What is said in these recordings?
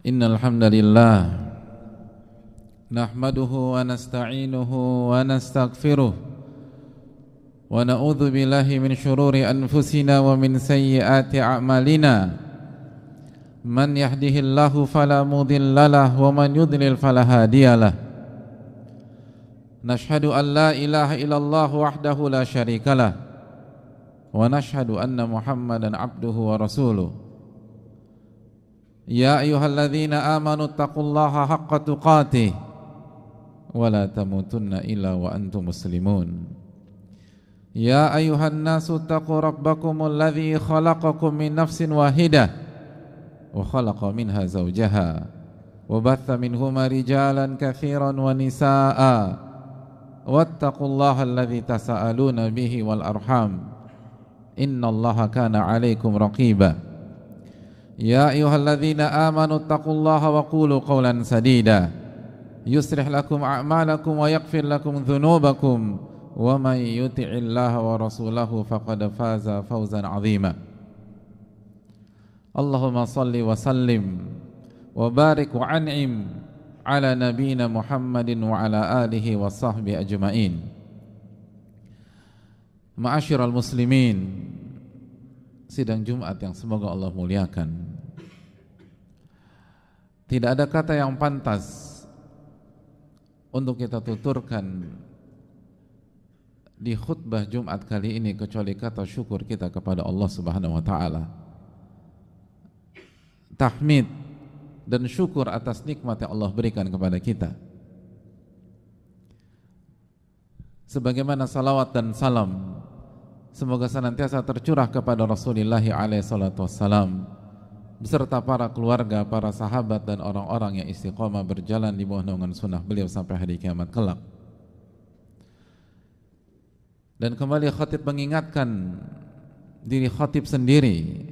Innal hamdalillah nahmaduhu wa nasta'inuhu wa nastaghfiruh wa na'udzu billahi min shururi anfusina wa min sayyiati a'malina. Man yahdihillahu fala mudhillalah wa man yudlil fala hadiyalah. Nashhadu an la ilaha illallah wahdahu la syarikalah wa nashhadu anna Muhammadan abduhu wa rasuluh. Ya ayyuhalladzina amanu taqullaha haqqa tuqatih wa la tamutunna illa wa antum muslimun. Ya ayyuhan nasu taqu rabbakumul ladzi khalaqakum min nafsin wahidah wa khalaqa minha zawjaha wa batha minhuma rijalan katsiran wa nisaa'a wattaqullaha alladzi tasaaluna bihi wal arham innallaha kana 'alaikum raqiba. Ya ayyuhalladzina amanu taqullaha wa qulu qawlan sadida yuslih lakum a'malakum wa yaghfir lakum dhunubakum wa may yuti'illaha wa rasulahu faqad faza fawzan 'azima. Allahumma salli wa sallim wa barik wa an'im ala nabiyyina Muhammadin wa ala alihi wa sahbihi ajma'in. Ma'asyiral muslimin, sidang Jumat yang semoga Allah muliakan. Tidak ada kata yang pantas untuk kita tuturkan di khutbah Jumat kali ini kecuali kata syukur kita kepada Allah Subhanahu wa taala. Tahmid dan syukur atas nikmat yang Allah berikan kepada kita. Sebagaimana salawat dan salam semoga senantiasa tercurah kepada Rasulullah alaihi salatu wassalam beserta para keluarga, para sahabat dan orang-orang yang istiqomah berjalan di bawah naungan sunnah beliau sampai hari kiamat kelak. Dan kembali khatib mengingatkan diri khatib sendiri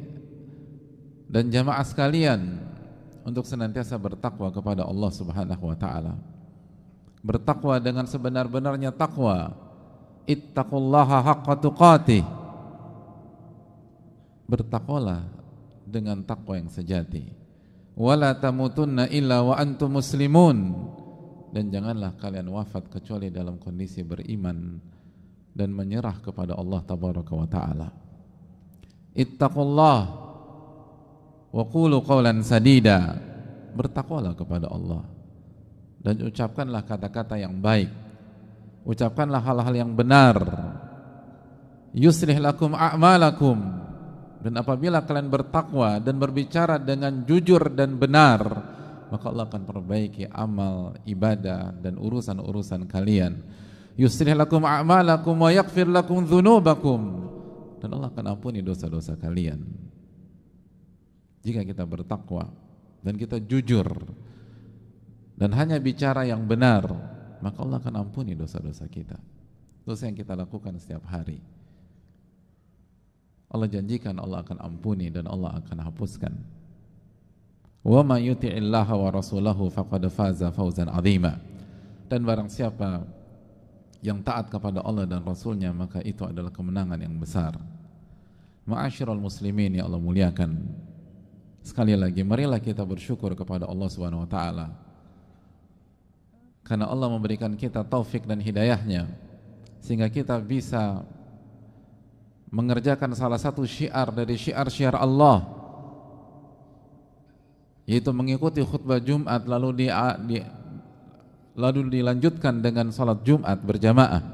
dan jamaah sekalian untuk senantiasa bertakwa kepada Allah Subhanahu wa taala. Bertakwa dengan sebenar-benarnya takwa. Ittaqullaha haqqa tuqatih. Bertakwalah dengan takwa yang sejati. Wala tamutunna illa wa antum muslimun. Dan janganlah kalian wafat kecuali dalam kondisi beriman dan menyerah kepada Allah tabaraka wa taala. Ittaqullah wa qulu qawlan sadida. Bertakwalah kepada Allah dan ucapkanlah kata-kata yang baik. Ucapkanlah hal-hal yang benar. Yuslih lakum a'malakum. Dan apabila kalian bertakwa dan berbicara dengan jujur dan benar, maka Allah akan perbaiki amal, ibadah dan urusan-urusan kalian. Yuslih lakum a'malakum wa yaghfir lakum dzunubakum. Dan Allah akan ampuni dosa-dosa kalian. Jika kita bertakwa dan kita jujur dan hanya bicara yang benar, maka Allah akan ampuni dosa-dosa kita, dosa yang kita lakukan setiap hari. Allah janjikan Allah akan ampuni dan Allah akan hapuskan. Wa may yuti'illaha wa rasulahu faqad faza fawzan 'azima. Dan barang siapa yang taat kepada Allah dan Rasulnya, maka itu adalah kemenangan yang besar. Ma'asyiral muslimin yang Allah muliakan, sekali lagi marilah kita bersyukur kepada Allah Subhanahu wa taala karena Allah memberikan kita taufik dan hidayahnya sehingga kita bisa mengerjakan salah satu syiar dari syiar-syiar Allah, yaitu mengikuti khutbah Jumat lalu dilanjutkan dengan salat Jumat berjamaah.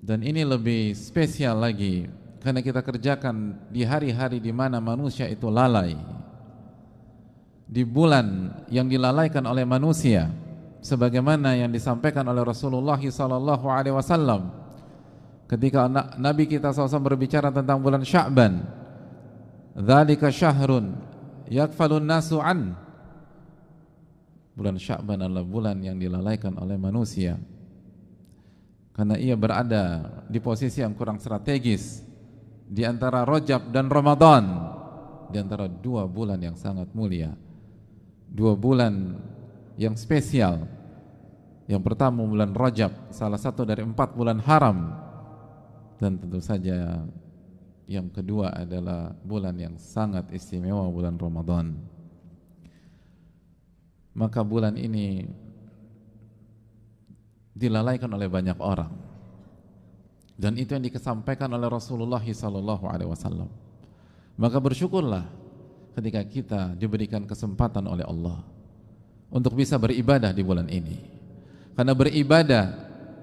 Dan ini lebih spesial lagi karena kita kerjakan di hari-hari di mana manusia itu lalai, di bulan yang dilalaikan oleh manusia, sebagaimana yang disampaikan oleh Rasulullah SAW ketika Nabi kita SAW berbicara tentang bulan Sya'ban. Dzalika syahrun yakfalun nasu an. Bulan Sya'ban adalah bulan yang dilalaikan oleh manusia karena ia berada di posisi yang kurang strategis di antara Rajab dan Ramadan, di antara dua bulan yang sangat mulia, dua bulan yang spesial. Yang pertama bulan Rajab, salah satu dari 4 bulan haram, dan tentu saja Yang kedua adalah bulan yang sangat istimewa, bulan Ramadan. Maka bulan ini dilalaikan oleh banyak orang, dan itu yang dikesampaikan oleh Rasulullah SAW. Maka bersyukurlah ketika kita diberikan kesempatan oleh Allah untuk bisa beribadah di bulan ini, karena beribadah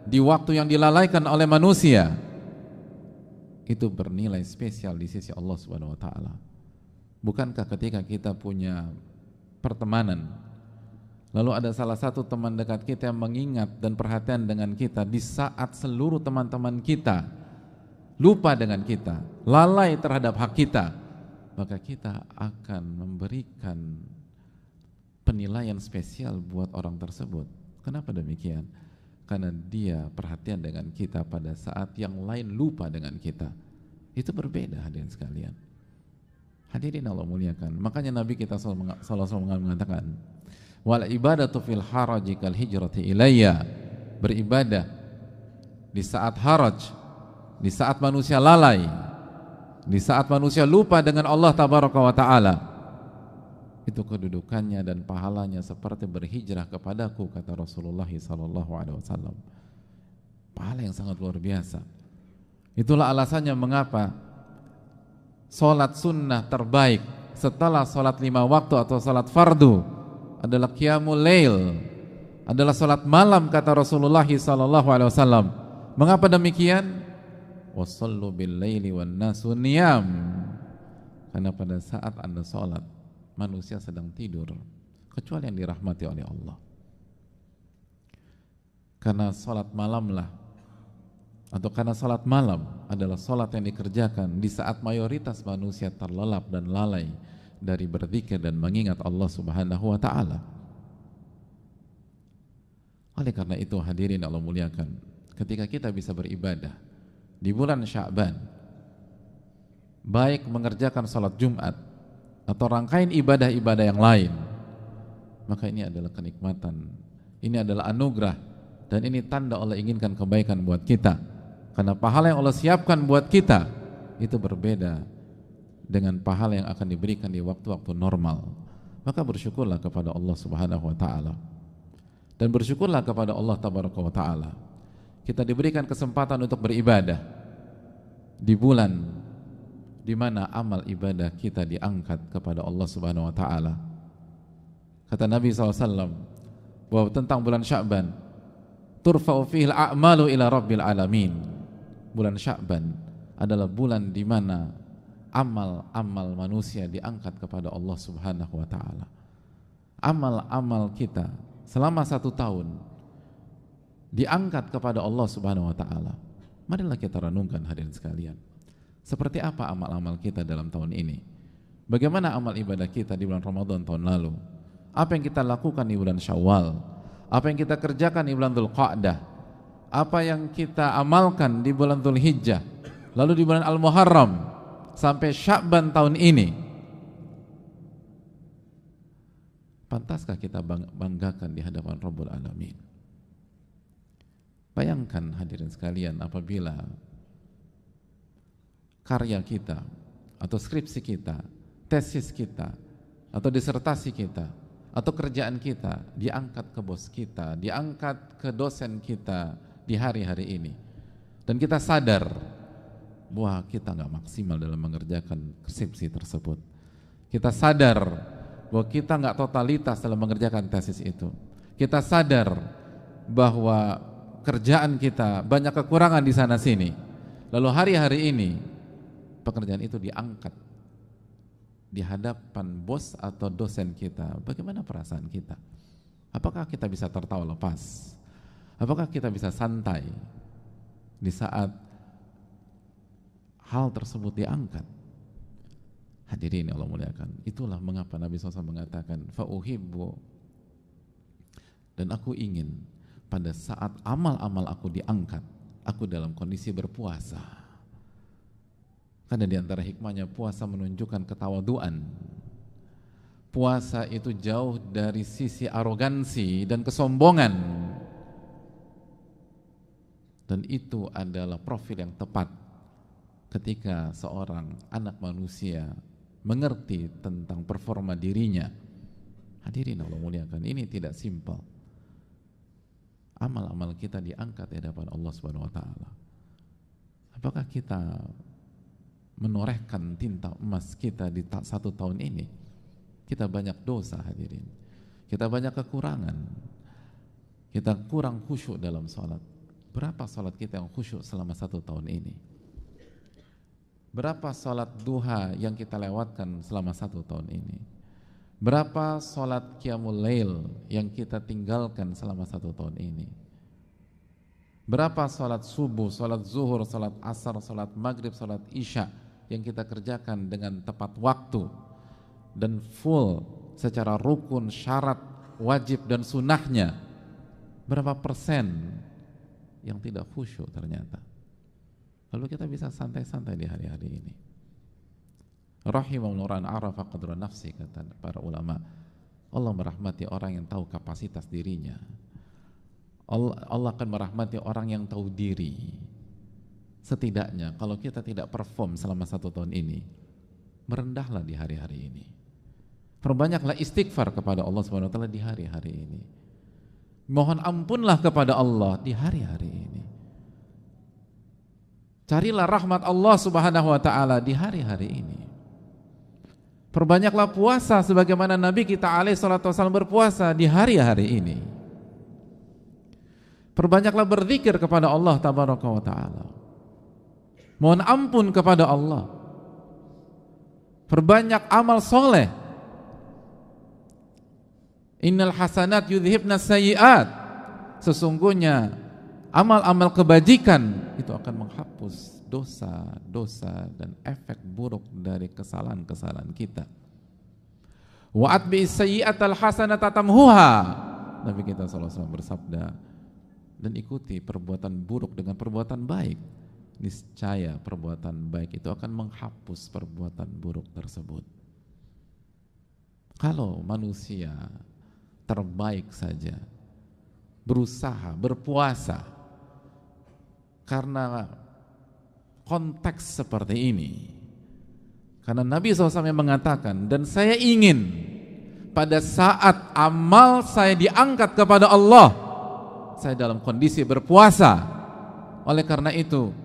di waktu yang dilalaikan oleh manusia itu bernilai spesial di sisi Allah Subhanahu wa taala. Bukankah ketika kita punya pertemanan, lalu ada salah satu teman dekat kita yang mengingat dan perhatian dengan kita di saat seluruh teman-teman kita lupa dengan kita, lalai terhadap hak kita, maka kita akan memberikan penilaian spesial buat orang tersebut. Kenapa demikian? Karena dia perhatian dengan kita pada saat yang lain lupa dengan kita. Itu berbeda, hadirin sekalian. Hadirin Allah muliakan. Makanya Nabi kita SAW mengatakan, wal ibadatu fil haraji kal hijrati ilayya. Beribadah di saat haraj, di saat manusia lalai, di saat manusia lupa dengan Allah tabaraka wa ta'ala, itu kedudukannya dan pahalanya seperti berhijrah kepadaku, kata Rasulullah SAW. Pahala yang sangat luar biasa. Itulah alasannya mengapa solat sunnah terbaik setelah solat 5 waktu atau solat fardu adalah qiyamul lail, adalah solat malam, kata Rasulullah SAW. Mengapa demikian? Wassallu bil laili wan nasu niyam. Karena pada saat Anda solat, manusia sedang tidur, kecuali yang dirahmati oleh Allah. Karena salat malamlah, atau karena salat malam adalah salat yang dikerjakan di saat mayoritas manusia terlelap dan lalai dari berzikir dan mengingat Allah Subhanahu wa ta'ala. Oleh karena itu, hadirin Allah muliakan, ketika kita bisa beribadah di bulan Sya'ban, baik mengerjakan salat Jumat atau rangkaian ibadah-ibadah yang lain, maka ini adalah kenikmatan, ini adalah anugerah, dan ini tanda Allah inginkan kebaikan buat kita. Karena pahala yang Allah siapkan buat kita itu berbeda dengan pahala yang akan diberikan di waktu-waktu normal. Maka bersyukurlah kepada Allah Subhanahu wa ta'ala, dan bersyukurlah kepada Allah Tabaraka wa ta'ala, kita diberikan kesempatan untuk beribadah di bulan di mana amal ibadah kita diangkat kepada Allah Subhanahu wa ta'ala. Kata Nabi SAW bahwa tentang bulan Sya'ban, turfa'u fihil a'malu ila rabbil alamin. Bulan Sya'ban adalah bulan di mana amal-amal manusia diangkat kepada Allah Subhanahu wa ta'ala. Amal-amal kita selama 1 tahun diangkat kepada Allah Subhanahu wa ta'ala. Marilah kita renungkan, hadirin sekalian, seperti apa amal-amal kita dalam tahun ini. Bagaimana amal ibadah kita di bulan Ramadan tahun lalu? Apa yang kita lakukan di bulan Syawal? Apa yang kita kerjakan di bulan Dzulqa'dah? Apa yang kita amalkan di bulan Dzulhijjah? Lalu di bulan Al-Muharram sampai Sya'ban tahun ini, pantaskah kita banggakan di hadapan Rabbul Alamin? Bayangkan, hadirin sekalian, apabila karya kita atau skripsi kita, tesis kita atau disertasi kita atau kerjaan kita diangkat ke bos kita, diangkat ke dosen kita di hari-hari ini, dan kita sadar bahwa kita nggak maksimal dalam mengerjakan skripsi tersebut, kita sadar bahwa kita nggak totalitas dalam mengerjakan tesis itu, kita sadar bahwa kerjaan kita banyak kekurangan di sana sini, lalu hari-hari ini pekerjaan itu diangkat di hadapan bos atau dosen kita, bagaimana perasaan kita? Apakah kita bisa tertawa lepas? Apakah kita bisa santai di saat hal tersebut diangkat? Hadirin Allah muliakan, itulah mengapa Nabi SAW mengatakan fa'uhibbu, dan aku ingin pada saat amal-amal aku diangkat, aku dalam kondisi berpuasa. Karena di antara hikmahnya puasa menunjukkan ketawaduan. Puasa itu jauh dari sisi arogansi dan kesombongan. Dan itu adalah profil yang tepat ketika seorang anak manusia mengerti tentang performa dirinya. Hadirin Allah muliakan, ini tidak simpel. Amal-amal kita diangkat di hadapan Allah Subhanahu wa taala. Apakah kita menorehkan tinta emas kita di 1 tahun ini? Kita banyak dosa, hadirin. Kita banyak kekurangan. Kita kurang khusyuk dalam sholat. Berapa sholat kita yang khusyuk selama 1 tahun ini? Berapa sholat duha yang kita lewatkan selama 1 tahun ini? Berapa sholat qiyamul lail yang kita tinggalkan selama 1 tahun ini? Berapa sholat subuh, sholat zuhur, sholat asar, sholat maghrib, sholat isya yang kita kerjakan dengan tepat waktu dan full secara rukun, syarat, wajib dan sunnahnya? Berapa persen yang tidak khusyuk ternyata? Lalu kita bisa santai-santai di hari-hari ini. Rahimahullah arafa qadra nafsi, kata para ulama. Allah merahmati orang yang tahu kapasitas dirinya. Allah akan merahmati orang yang tahu diri. Setidaknya kalau kita tidak perform selama 1 tahun ini, merendahlah di hari-hari ini. Perbanyaklah istighfar kepada Allah Subhanahu wa taala di hari-hari ini. Mohon ampunlah kepada Allah di hari-hari ini. Carilah rahmat Allah Subhanahu wa taala di hari-hari ini. Perbanyaklah puasa sebagaimana Nabi kita alaihi salatu wasallam berpuasa di hari-hari ini. Perbanyaklah berzikir kepada Allah tabaraka wa taala. Mohon ampun kepada Allah. Perbanyak amal soleh. Innal hasanat yudhibna sayyi'at. Sesungguhnya amal-amal kebajikan itu akan menghapus dosa-dosa dan efek buruk dari kesalahan-kesalahan kita. Wa atbi'is sayyi'atal hasanata tamhuha. Nabi kita sallallahu alaihi wasallam bersabda, dan ikuti perbuatan buruk dengan perbuatan baik, niscaya perbuatan baik itu akan menghapus perbuatan buruk tersebut. Kalau manusia terbaik saja berusaha berpuasa karena konteks seperti ini, karena Nabi SAW yang mengatakan, dan saya ingin pada saat amal saya diangkat kepada Allah, saya dalam kondisi berpuasa. Oleh karena itu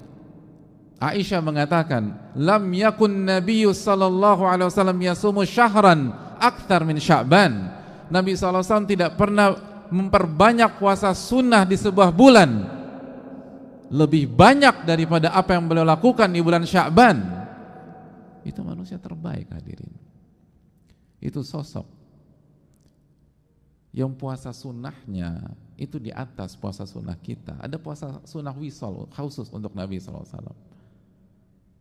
Aisyah mengatakan, lam yakun Nabiyyu sallallahu alaihi wasallam yasumu syahran akthar min Sya'ban. Nabi SAW tidak pernah memperbanyak puasa sunnah di sebuah bulan lebih banyak daripada apa yang beliau lakukan di bulan Sya'ban. Itu manusia terbaik, hadirin. Itu sosok yang puasa sunnahnya itu di atas puasa sunnah kita. Ada puasa sunnah wisol khusus untuk Nabi SAW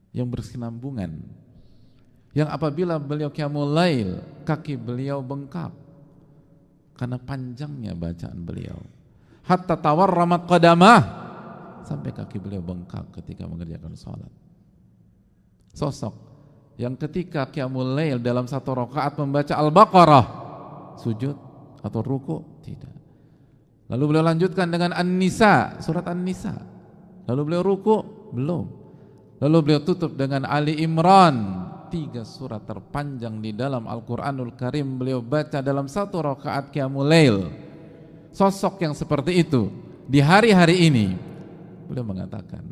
yang berkesinambungan, yang apabila beliau qiyamul lail kaki beliau bengkak karena panjangnya bacaan beliau, hatta tawarramat qadamah, sampai kaki beliau bengkak ketika mengerjakan sholat. Sosok yang ketika qiyamul lail dalam 1 rakaat membaca Al-Baqarah, sujud atau ruku? Tidak. Lalu beliau lanjutkan dengan An-Nisa, surat An-Nisa. Lalu beliau ruku? Belum. Lalu beliau tutup dengan Ali Imran. 3 surat terpanjang di dalam Al-Quranul Karim beliau baca dalam 1 rakaat qiyamul lail. Sosok yang seperti itu di hari-hari ini beliau mengatakan,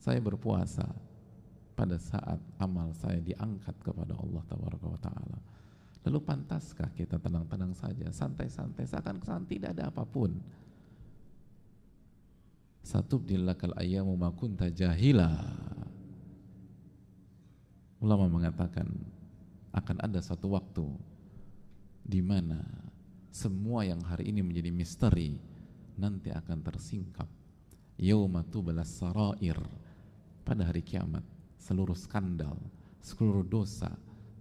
saya berpuasa pada saat amal saya diangkat kepada Allah tabaraka wa taala. Lalu pantaskah kita tenang-tenang saja, santai-santai, seakan-akan tidak ada apapun? Satubdil lakal ayyamu ma kunta jahila. Ulama mengatakan akan ada satu waktu di mana semua yang hari ini menjadi misteri nanti akan tersingkap. Yauma tublas sarair. Pada hari kiamat, seluruh skandal, seluruh dosa,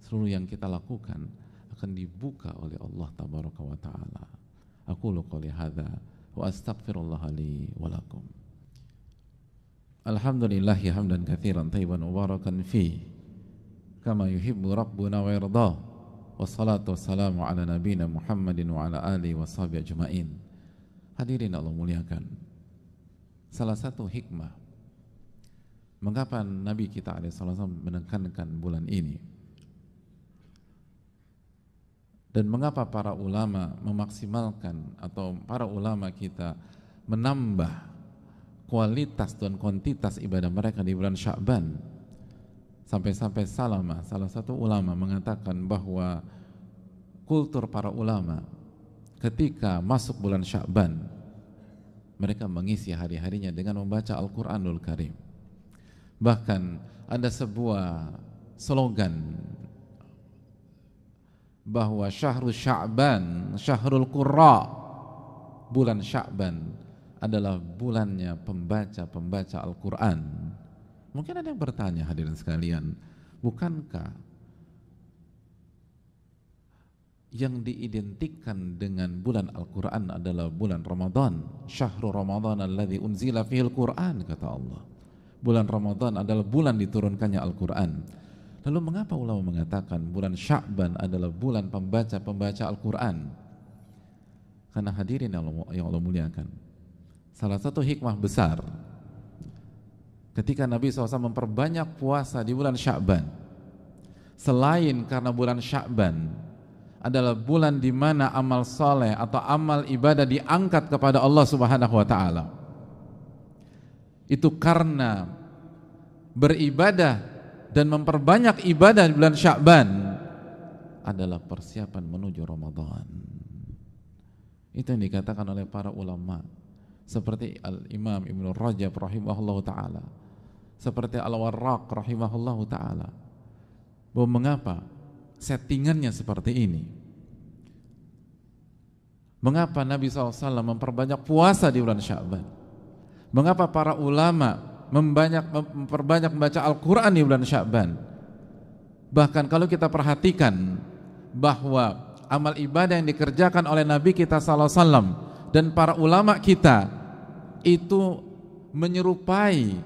seluruh yang kita lakukan akan dibuka oleh Allah tabaraka wa taala. Aqulu qouli hadza wa astaghfirullah li wa lakum. Alhamdulillah hamdan katsiran thayyiban mubarakan fi kama yuhibbu rabbuna wa yarda. Wassalatu wassalamu ala nabiyyina Muhammadin wa ala alihi washabihi ajmain. Hadirin Allah muliakan, salah satu hikmah Mengapa Nabi kita SAW menekankan bulan ini? Dan mengapa para ulama memaksimalkan atau para ulama kita menambah kualitas dan kuantitas ibadah mereka di bulan Sya'ban? Sampai-sampai salah satu ulama mengatakan bahwa kultur para ulama ketika masuk bulan Sya'ban, mereka mengisi hari-harinya dengan membaca Al-Quranul Karim. Bahkan ada sebuah slogan bahwa syahrul Sya'ban, syahrul Qurra, bulan Sya'ban adalah bulannya pembaca-pembaca Al-Quran. Mungkin ada yang bertanya, hadirin sekalian, bukankah yang diidentikan dengan bulan Al-Quran adalah bulan Ramadan? Syahrul Ramadan alladzi unzila fihil Quran, kata Allah. Bulan Ramadan adalah bulan diturunkannya Al-Quran. Lalu mengapa ulama mengatakan bulan Sya'ban adalah bulan pembaca-pembaca Al-Quran? Karena hadirin yang Allah muliakan, salah satu hikmah besar ketika Nabi SAW memperbanyak puasa di bulan Sya'ban, selain karena bulan Sya'ban adalah bulan di mana amal soleh atau amal ibadah diangkat kepada Allah Subhanahu wa Ta'ala, itu karena beribadah dan memperbanyak ibadah di bulan Sya'ban adalah persiapan menuju Ramadan. Itu yang dikatakan oleh para ulama seperti Al-Imam Ibnu Rajab rahimahullahu ta'ala, seperti Al-Warraq rahimahullahu ta'ala, bahwa mengapa settingannya seperti ini, mengapa Nabi SAW memperbanyak puasa di bulan Sya'ban, mengapa para ulama memperbanyak membaca Al-Quran di bulan Sya'ban. Bahkan kalau kita perhatikan bahwa amal ibadah yang dikerjakan oleh Nabi kita SAW dan para ulama kita itu menyerupai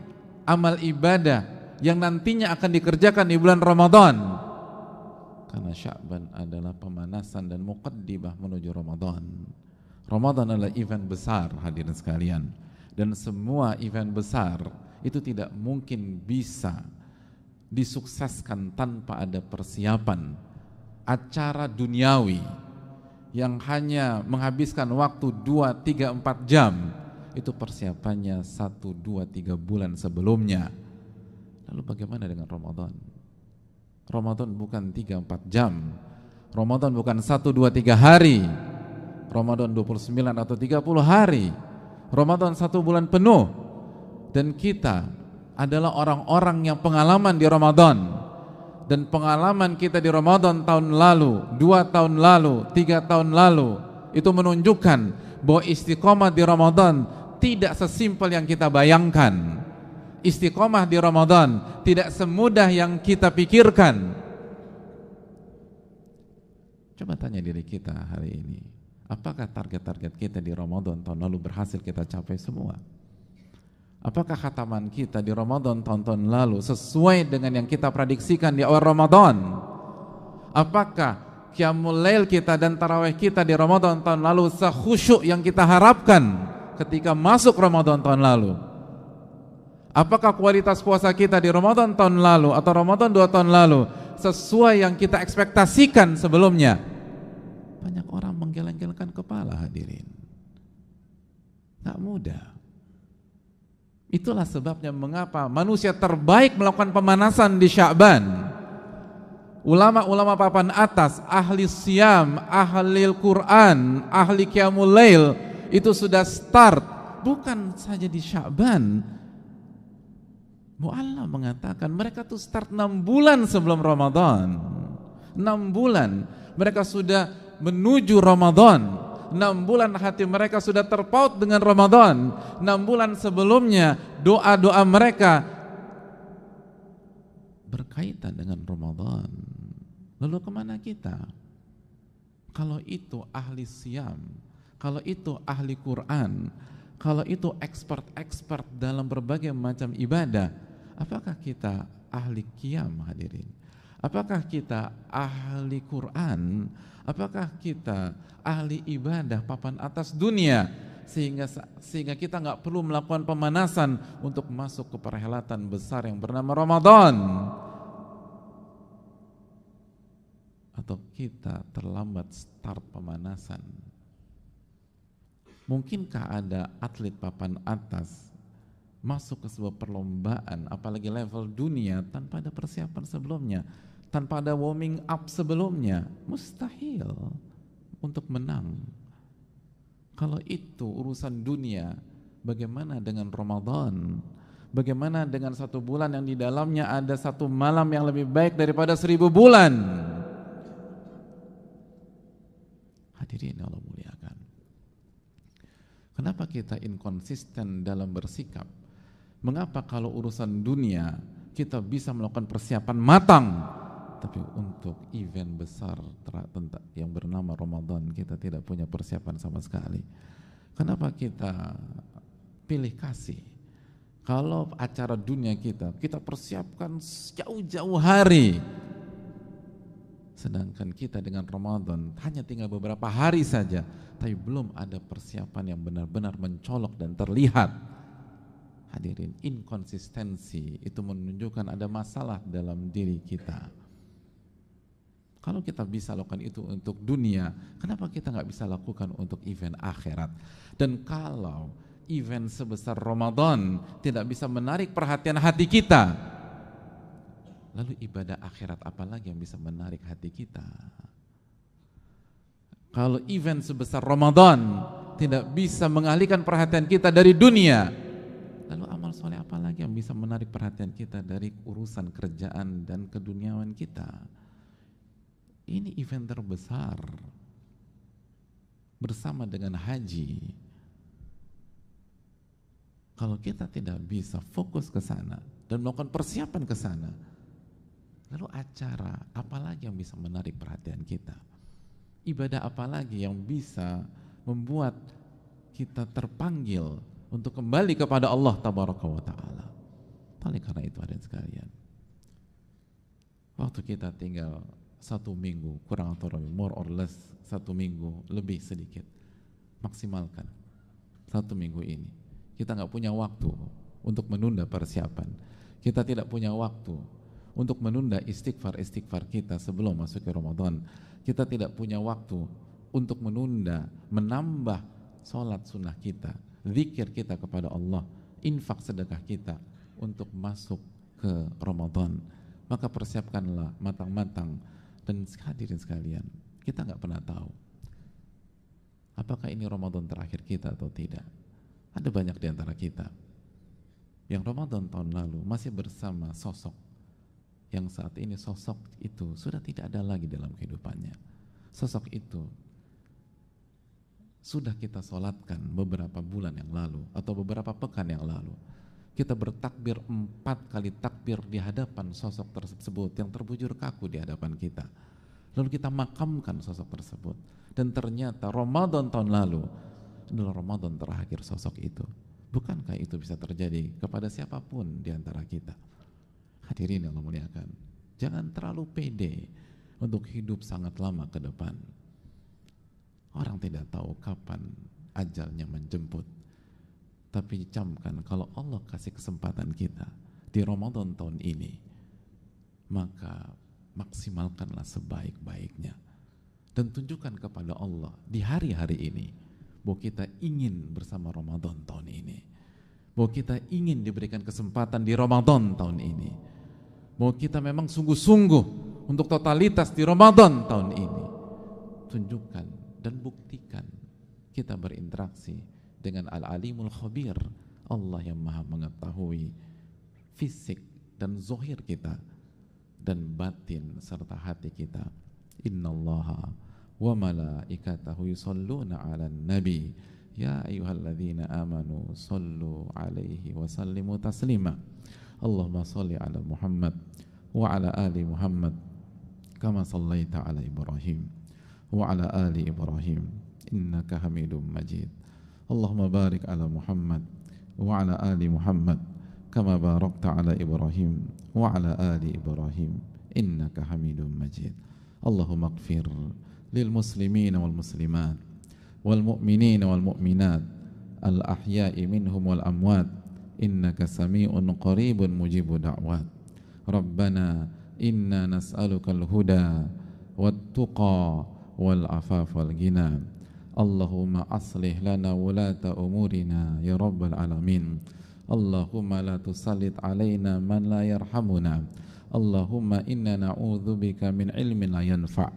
amal ibadah yang nantinya akan dikerjakan di bulan Ramadan, karena Sya'ban adalah pemanasan dan muqaddimah menuju Ramadan. Ramadan adalah event besar, hadirin sekalian, dan semua event besar itu tidak mungkin bisa disukseskan tanpa ada persiapan. Acara duniawi yang hanya menghabiskan waktu 2, 3, 4 jam, itu persiapannya 1, 2, 3 bulan sebelumnya. Lalu bagaimana dengan Ramadan? Ramadan bukan 3, 4 jam, Ramadan bukan 1, 2, 3 hari, Ramadan 29 atau 30 hari, Ramadan 1 bulan penuh. Dan kita adalah orang-orang yang pengalaman di Ramadan, dan pengalaman kita di Ramadan tahun lalu, 2 tahun lalu, 3 tahun lalu, itu menunjukkan bahwa istiqomah di Ramadan tidak sesimpel yang kita bayangkan. Istiqomah di Ramadan tidak semudah yang kita pikirkan. Coba tanya diri kita hari ini, apakah target-target kita di Ramadan tahun lalu berhasil kita capai semua? Apakah khataman kita di Ramadan tahun-tahun lalu sesuai dengan yang kita prediksikan di awal Ramadan? Apakah qiyamul lail kita dan tarawih kita di Ramadan tahun lalu sekhusyuk yang kita harapkan ketika masuk Ramadan tahun lalu? Apakah kualitas puasa kita di Ramadan tahun lalu atau Ramadan 2 tahun lalu sesuai yang kita ekspektasikan sebelumnya? Banyak orang menggeleng-gelengkan kepala, hadirin. Gak mudah. Itulah sebabnya mengapa manusia terbaik melakukan pemanasan di Sya'ban. Ulama-ulama papan atas, ahli siyam, ahli Al-Quran, ahli qiyamul lail, itu sudah start bukan saja di Sya'ban. Mu'alla mengatakan mereka tuh start 6 bulan sebelum Ramadan. 6 bulan mereka sudah menuju Ramadan. 6 bulan hati mereka sudah terpaut dengan Ramadan. 6 bulan sebelumnya doa-doa mereka berkaitan dengan Ramadan. Lalu kemana kita? Kalau itu ahli siyam, kalau itu ahli Quran, kalau itu expert dalam berbagai macam ibadah, apakah kita ahli qiyam, hadirin? Apakah kita ahli Quran? Apakah kita ahli ibadah papan atas dunia sehingga kita nggak perlu melakukan pemanasan untuk masuk ke perhelatan besar yang bernama Ramadan. Atau kita terlambat start pemanasan? Mungkinkah ada atlet papan atas masuk ke sebuah perlombaan, apalagi level dunia, tanpa ada persiapan sebelumnya, tanpa ada warming up sebelumnya? Mustahil untuk menang. Kalau itu urusan dunia, bagaimana dengan Ramadan? Bagaimana dengan satu bulan yang di dalamnya ada satu malam yang lebih baik daripada 1000 bulan? Hadirin Allah muliakan, kenapa kita inkonsisten dalam bersikap? Mengapa kalau urusan dunia kita bisa melakukan persiapan matang, tapi untuk event besar yang bernama Ramadan kita tidak punya persiapan sama sekali? Kenapa kita pilih kasih? Kalau acara dunia kita persiapkan jauh-jauh hari, sedangkan kita dengan Ramadan hanya tinggal beberapa hari saja, tapi belum ada persiapan yang benar-benar mencolok dan terlihat. Hadirin, inkonsistensi itu menunjukkan ada masalah dalam diri kita. Kalau kita bisa lakukan itu untuk dunia, kenapa kita nggak bisa lakukan untuk event akhirat? Dan kalau event sebesar Ramadan tidak bisa menarik perhatian hati kita, lalu ibadah akhirat apalagi yang bisa menarik hati kita? Kalau event sebesar Ramadan tidak bisa mengalihkan perhatian kita dari dunia, lalu amal soleh apalagi yang bisa menarik perhatian kita dari urusan kerjaan dan keduniawan kita? Ini event terbesar bersama dengan haji. Kalau kita tidak bisa fokus ke sana dan melakukan persiapan ke sana, lalu acara apalagi yang bisa menarik perhatian kita? Ibadah apalagi yang bisa membuat kita terpanggil untuk kembali kepada Allah Tabaraka wa Ta'ala? Oleh karena itu, hadirin sekalian, waktu kita tinggal 1 minggu, kurang atau lebih, more or less 1 minggu, lebih sedikit, maksimalkan 1 minggu ini. Kita nggak punya waktu untuk menunda persiapan. Kita tidak punya waktu untuk menunda istighfar kita sebelum masuk ke Ramadan. Kita tidak punya waktu untuk menunda, menambah sholat sunnah kita, zikir kita kepada Allah, infak sedekah kita untuk masuk ke Ramadan. Maka persiapkanlah matang-matang. Dan hadirin sekalian, kita nggak pernah tahu apakah ini Ramadan terakhir kita atau tidak. Ada banyak di antara kita yang Ramadan tahun lalu masih bersama sosok yang saat ini sosok itu sudah tidak ada lagi dalam kehidupannya. Sosok itu sudah kita sholatkan beberapa bulan yang lalu atau beberapa pekan yang lalu. Kita bertakbir 4 kali takbir di hadapan sosok tersebut yang terbujur kaku di hadapan kita. Lalu kita makamkan sosok tersebut. Dan ternyata Ramadan tahun lalu adalah Ramadan terakhir sosok itu. Bukankah itu bisa terjadi kepada siapapun di antara kita? Hadirin yang Allah muliakan, jangan terlalu pede untuk hidup sangat lama ke depan. Orang tidak tahu kapan ajalnya menjemput. Tapi camkan, kalau Allah kasih kesempatan kita di Ramadan tahun ini, maka maksimalkanlah sebaik-baiknya. Dan tunjukkan kepada Allah di hari-hari ini bahwa kita ingin bersama Ramadan tahun ini, bahwa kita ingin diberikan kesempatan di Ramadan tahun ini, bahwa kita memang sungguh-sungguh untuk totalitas di Ramadan tahun ini. Tunjukkan dan buktikan kita berinteraksi dengan Al-Alimul Khabir, Allah yang maha mengetahui fisik dan zahir kita dan batin serta hati kita. Innallaha wa malaikatahu yusalluna 'alan nabi ya ayyuhalladzina amanu sallu 'alaihi wa sallimu taslima. Allahumma shalli 'ala Muhammad wa 'ala ali Muhammad kama shallaita 'ala Ibrahim wa 'ala ali Ibrahim innaka Hamidum Majid. Allahumma barik 'ala Muhammad wa 'ala ali Muhammad kama barakta 'ala Ibrahim wa 'ala ali Ibrahim innaka Hamidum Majid. Allahumma ighfir lil muslimina wal muslimat wal mu'minina wal mu'minat al-ahya'i minhum wal amwat innaka sami'un qaribun mujibud da'wat. Rabbana inna nas'alukal huda wat tuqa wal afaf wal ghina. Allahumma aslih lana wulata umurina ya rabbal alamin. Allahumma la tusallit alaina man la yarhamuna. Allahumma inna na'udzubika min ilmin la yanfa'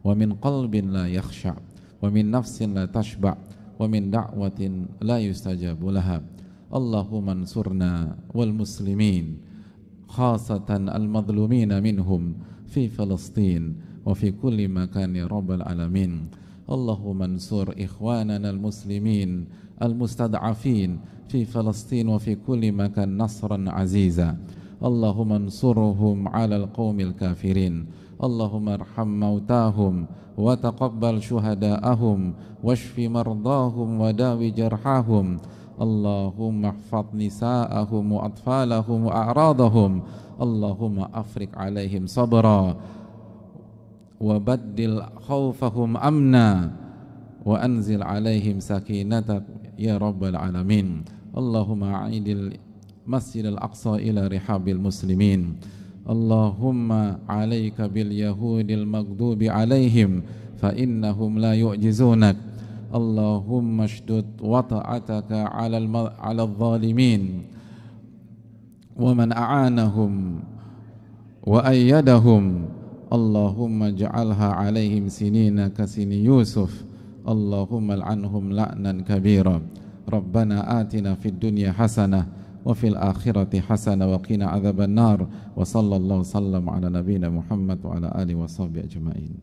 wa min qalbin la yakhsha' wa min nafsin la tashba' wa min da'watin la yustajabu laha. Allahumma ansurna wal muslimin khasatan al madhlumina minhum fi Palestin wa fi kulli makan ya rabbal alamin. Allahumma ansur ikhwanana al muslimin al mustad'afin fi Palestin wa fi kulli makan nasran aziza. Allahumma ansurhum 'alal qaumil kafirin. Allahumma arham mautahum wa taqabbal syuhada'ahum washfi mardahum wa dawi jarhahum. Allahumma ihfadh nisa'ahum wa atfalahum wa a'radahum. Allahumma afriq alaihim sabra wa baddil khawfahum amna wa anzil alaihim sakinatak ya rabbal alamin. Allahumma a'idil masjidil aqsa ila rihabil muslimin. Allahumma alayka bil yahudil maghdubi alaihim fa innahum la yu'jizunak. Allahumma shdud wata'ataka 'ala adh-dhalimin wa man a'anahum wa ayyadahum. Allahumma ja'alha 'alaihim sinina kasini Yusuf. Allahumma al'anhum la'nan kabira. Rabbana atina fid dunya hasanah wa fil akhirati hasanah wa qina adzaban nar. Wa sallallahu sallam ala nabiyyina Muhammad wa ala alihi wa sahbihi ajma'in.